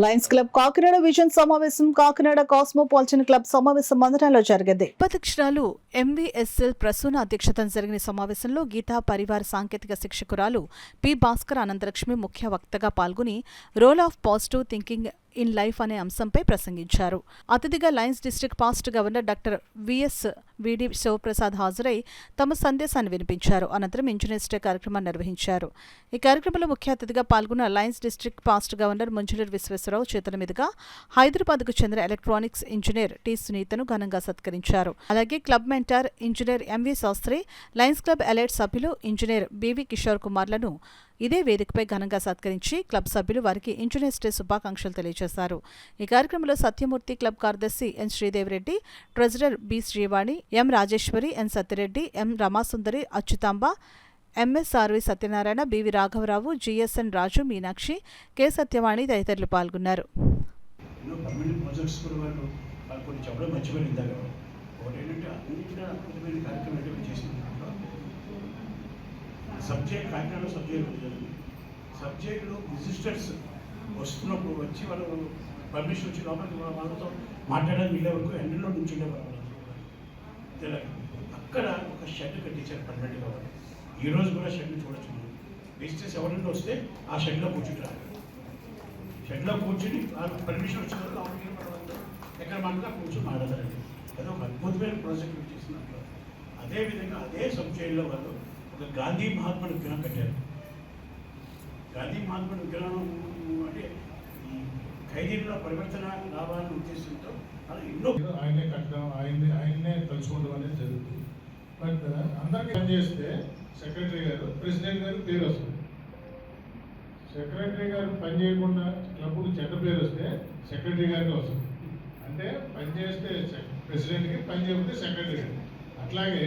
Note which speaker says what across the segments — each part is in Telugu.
Speaker 1: లయన్స్ క్లబ్ కాకినాడ విజన్ సమావేశం కాకినాడ కాస్మోపాలిటన్ క్లబ్ సమావేశం మందిరంలో జరిగింది. ఉపాధ్యక్షురాలు ఎంవీఎస్ఎల్ ప్రసూన అధ్యక్షతన జరిగిన సమావేశంలో గీతా పరివార సాంకేతిక శిక్షకురాలు పి భాస్కర్ అనంతలక్ష్మి ముఖ్య వక్తగా పాల్గొని role of positive thinking in life అనే అంశంపై ప్రసంగించారు. అతిథిగా Lions district past governor doctor VS VD Shivaprasad హాజరై తమ సందేశాన్ని వినిపించారు. అనంతరం ఇంజనీర్స్ డే కార్యక్రమాన్ని నిర్వహించారు. ఈ కార్యక్రమంలో ముఖ్య అతిథిగా పాల్గొన్న Lions district past governor Munjuluru Visweswararao చేతుల మీదుగా హైదరాబాద్కు చెందిన ఎలక్ట్రానిక్స్ ఇంజనీర్ టి సునీతను ఘనంగా సత్కరించారు. అలాగే club mentor engineer MV Sastri, Lions club elite సభ్యులు ఇంజనీర్ బివి కిషోర్ కుమార్లను ఇదే వేదికపై ఘనంగా సత్కరించి క్లబ్ సభ్యులు వారికి ఇంజనీర్స్ డే శుభాకాంక్షలు తెలియజేశారు. ఈ కార్యక్రమంలో సత్యమూర్తి క్లబ్ కార్యదర్శి ఎన్ శ్రీదేవిరెడ్డి, ట్రెజరర్ బి శ్రీవాణి, ఎం రాజేశ్వరి, ఎన్ సత్యరెడ్డి, ఎం రమాసుందరి, అచ్యుతాంబ, ఎంఎస్ఆర్వి సత్యనారాయణ, బివి రాఘవరావు, జిఎస్ఎన్ రాజు, మీనాక్షి, కె సత్యవాణి తదితరులు పాల్గొన్నారు.
Speaker 2: సబ్జెక్టులు విజిటర్స్ వస్తున్నప్పుడు వచ్చి వాళ్ళు పర్మిషన్ వచ్చి లోపలికి వాళ్ళతో మాట్లాడడానికి వెళ్ళే వరకు ఎండలో నుంచి అక్కడ ఒక షెడ్ కట్టించారు పర్మనెంట్గా. వాళ్ళు ఈరోజు కూడా షెడ్ని చూడొచ్చు. విజిటర్స్ ఎవరైనా వస్తే ఆ షెడ్లో కూర్చుంటారు. షెడ్లో కూర్చుని వాళ్ళు పర్మిషన్ వచ్చిన వాళ్ళు లోపలికి ఎక్కడ మాట్లాడినా కూర్చొని మాట్లాడారండి. అదే ఒక అద్భుతమైన ప్రాజెక్ట్ చేసినట్లు. అదేవిధంగా అదే సబ్జెక్టులో వాళ్ళు ఒక గాంధీ మహాత్ముడి విగ్రహం కట్టారు. గాంధీ మహాత్ముడి విగ్రహం అంటే ఈ ఖైదీల్లో పరివర్తన రావాలనే ఉద్దేశంతో అలా ఎన్నో
Speaker 3: ఆయనే కట్టడం, ఆయన్నే తలుచుకోవడం అనేది జరుగుతుంది. బట్ అందరికీ పనిచేస్తే సెక్రటరీ గారు, ప్రెసిడెంట్ గారు పేరు వస్తుంది. సెక్రటరీ గారు పని చేయకుండా క్లబ్కు చెడ్డ పేరు వస్తే సెక్రటరీ గారికి వస్తుంది. అంటే పని చేస్తే ప్రెసిడెంట్కి, పని చేయకపోతే సెక్రటరీ గారు. అట్లాగే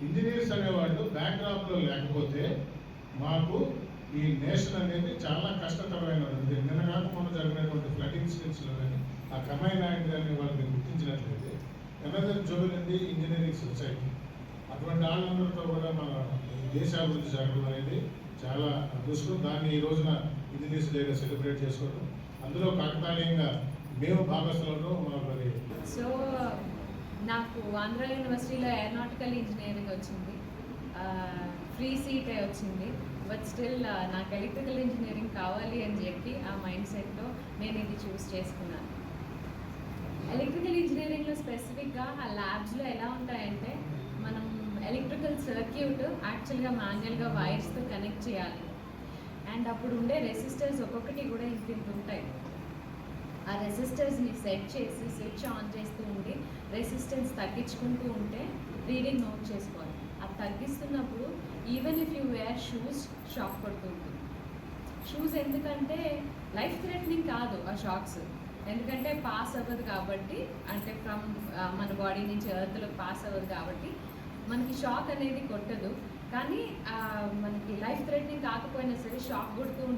Speaker 3: ఇంజనీర్స్ అనేవాళ్ళు బ్యాక్డ్రాప్లో లేకపోతే మాకు ఈ నేషన్ అనేది చాలా కష్టతరమైన ఉంటుంది. నిన్న కాక మొన్న జరిగినటువంటి ఫ్లడ్ ఇన్సిడెంట్స్లో కానీ ఆ కమాయి నాయుడు కానీ వాళ్ళని గుర్తించినట్లయితే ఎనదర్ జోబిలింది ఇంజనీరింగ్ సొసైటీ అటువంటి వాళ్ళందరితో కూడా మన దేశాభివృద్ధి జరగడం అనేది చాలా అదృష్టం. దాన్ని ఈ రోజున ఇంజనీర్స్ డేగా సెలబ్రేట్ చేసుకోవడం, అందులో కాకతాళీయంగా మేము భాగస్వాములు మరి.
Speaker 4: సో నాకు ఆంధ్ర యూనివర్సిటీలో ఏరోనాటికల్ ఇంజనీరింగ్ వచ్చింది, ఫ్రీ సీటే వచ్చింది. బట్ స్టిల్ నాకు ఎలక్ట్రికల్ ఇంజనీరింగ్ కావాలి అని చెప్పి ఆ మైండ్ సెట్తో నేను ఇది చూస్ చేసుకున్నాను. ఎలక్ట్రికల్ ఇంజనీరింగ్లో స్పెసిఫిక్గా ఆ ల్యాబ్స్లో ఎలా ఉంటాయంటే మనం ఎలక్ట్రికల్ సర్క్యూట్ యాక్చువల్గా మాన్యువల్గా వైర్స్తో కనెక్ట్ చేయాలి. అండ్ అప్పుడు ఉండే రెసిస్టర్స్ ఒక్కొక్కటి కూడా ఇంత ఉంటాయి. ఆ రెసిస్టర్స్ని సెట్ చేసి స్విచ్ ఆన్ చేస్తూ ఉండి రెసిస్టెన్స్ తగ్గించుకుంటూ ఉంటే రీడింగ్ నోట్ చేసుకోవాలి. అది తగ్గిస్తున్నప్పుడు even if you wear shoes shock పడుతుంది. షూస్ ఎందుకంటే లైఫ్ థ్రెటనింగ్ కాదు ఆ షాక్స్, ఎందుకంటే పాస్ అవ్వదు కాబట్టి, అంటే ఫ్రమ్ మన బాడీ నుంచి ఎర్త్లో పాస్ అవ్వదు కాబట్టి మనకి షాక్ అనేది కొట్టదు. కానీ మనకి లైఫ్ థ్రెటనింగ్ కాకపోయినా సరే షాక్ కొడుతూ